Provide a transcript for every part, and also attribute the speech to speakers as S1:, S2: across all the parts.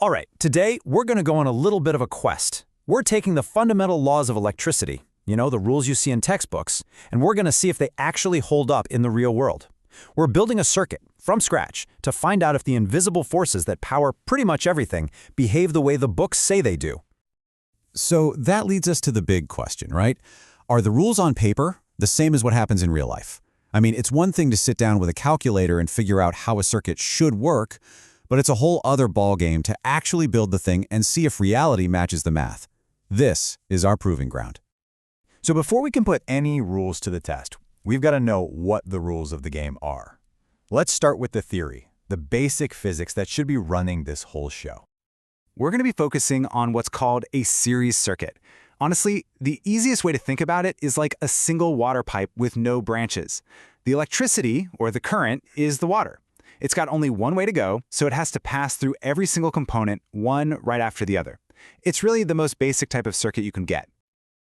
S1: All right, today we're going to go on a little bit of a quest. We're taking the fundamental laws of electricity, the rules you see in textbooks, and we're going to see if they actually hold up in the real world. We're building a circuit from scratch to find out if the invisible forces that power pretty much everything behave the way the books say they do.
S2: So that leads us to the big question, right? Are the rules on paper the same as what happens in real life? I mean, it's one thing to sit down with a calculator and figure out how a circuit should work, but it's a whole other ballgame to actually build the thing and see if reality matches the math. This is our proving ground.
S3: So before we can put any rules to the test, we've got to know what the rules of the game are. Let's start with the theory, the basic physics that should be running this whole show.
S4: We're going to be focusing on what's called a series circuit. Honestly, the easiest way to think about it is like a single water pipe with no branches. The electricity, or the current, is the water. It's got only one way to go, so it has to pass through every single component, one right after the other. It's really the most basic type of circuit you can get.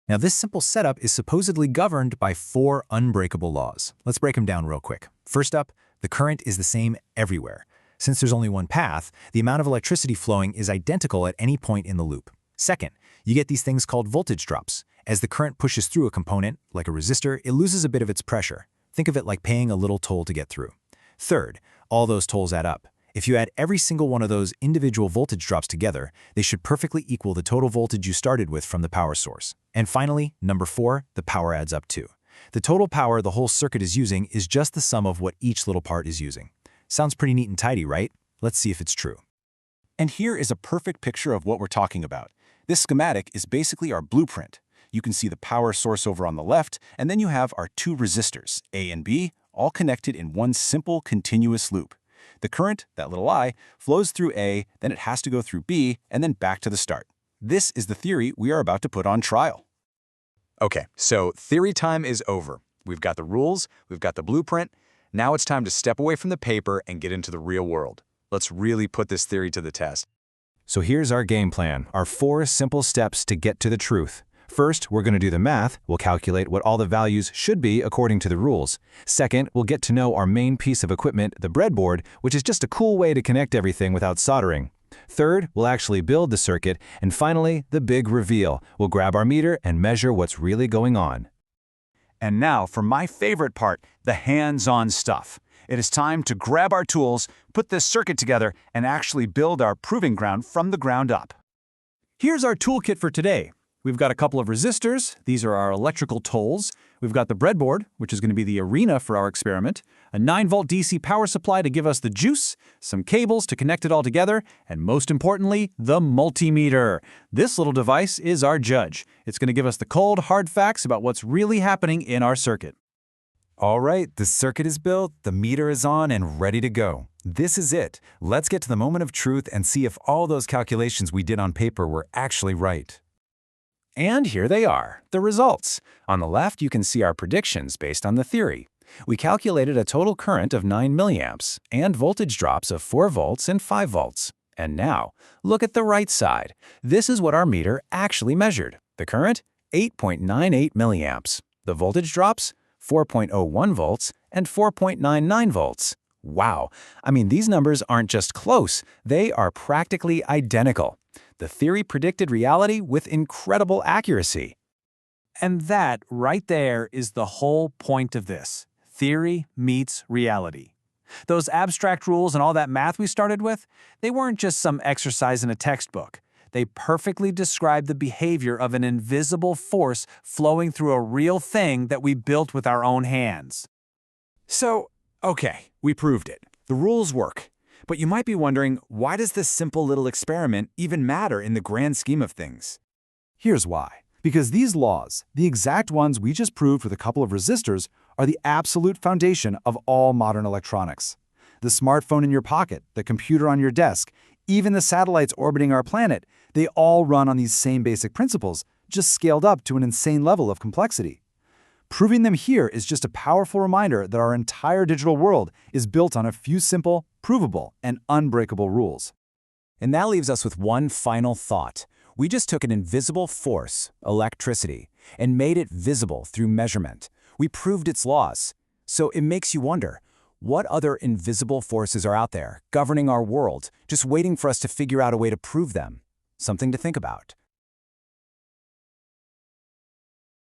S1: Now, this simple setup is supposedly governed by 4 unbreakable laws. Let's break them down real quick. First up, the current is the same everywhere. Since there's only one path, the amount of electricity flowing is identical at any point in the loop. Second, you get these things called voltage drops. As the current pushes through a component, like a resistor, it loses a bit of its pressure. Think of it like paying a little toll to get through. Third, all those tolls add up. If you add every single one of those individual voltage drops together, they should perfectly equal the total voltage you started with from the power source. And finally, number 4, the power adds up too. The total power the whole circuit is using is just the sum of what each little part is using. Sounds pretty neat and tidy, right? Let's see if it's true.
S2: And here is a perfect picture of what we're talking about. This schematic is basically our blueprint. You can see the power source over on the left, and then you have our 2 resistors, A and B, all connected in one simple continuous loop. The current, that little I, flows through A, then it has to go through B, and then back to the start. This is the theory we are about to put on trial.
S3: Okay, so theory time is over. We've got the rules, we've got the blueprint. Now it's time to step away from the paper and get into the real world. Let's really put this theory to the test.
S1: So here's our game plan, our 4 simple steps to get to the truth. First, we're going to do the math. We'll calculate what all the values should be according to the rules. Second, we'll get to know our main piece of equipment, the breadboard, which is just a cool way to connect everything without soldering. Third, we'll actually build the circuit. And finally, the big reveal. We'll grab our meter and measure what's really going on.
S4: And now for my favorite part, the hands-on stuff. It is time to grab our tools, put this circuit together, and actually build our proving ground from the ground up. Here's our toolkit for today. We've got a couple of resistors. These are our electrical tolls. We've got the breadboard, which is going to be the arena for our experiment, a 9-volt DC power supply to give us the juice, some cables to connect it all together, and most importantly, the multimeter. This little device is our judge. It's going to give us the cold, hard facts about what's really happening in our circuit.
S5: All right, the circuit is built, the meter is on, and ready to go. This is it. Let's get to the moment of truth and see if all those calculations we did on paper were actually right.
S4: And here they are, the results. On the left, you can see our predictions based on the theory. We calculated a total current of 9 milliamps and voltage drops of 4 volts and 5 volts. And now, look at the right side. This is what our meter actually measured. The current, 8.98 milliamps. The voltage drops, 4.01 volts and 4.99 volts. Wow, I mean, these numbers aren't just close, they are practically identical. The theory predicted reality with incredible accuracy. And that right there is the whole point of this. Theory meets reality. Those abstract rules and all that math we started with, they weren't just some exercise in a textbook. They perfectly describe the behavior of an invisible force flowing through a real thing that we built with our own hands. So, okay, we proved it. The rules work. But you might be wondering, why does this simple little experiment even matter in the grand scheme of things?
S2: Here's why. Because these laws, the exact ones we just proved with a couple of resistors, are the absolute foundation of all modern electronics. The smartphone in your pocket, the computer on your desk, even the satellites orbiting our planet, they all run on these same basic principles, just scaled up to an insane level of complexity. Proving them here is just a powerful reminder that our entire digital world is built on a few simple, provable, and unbreakable rules.
S1: And that leaves us with one final thought. We just took an invisible force, electricity, and made it visible through measurement. We proved its laws. So it makes you wonder, What other invisible forces are out there, governing our world, just waiting for us to figure out a way to prove them? Something to think about.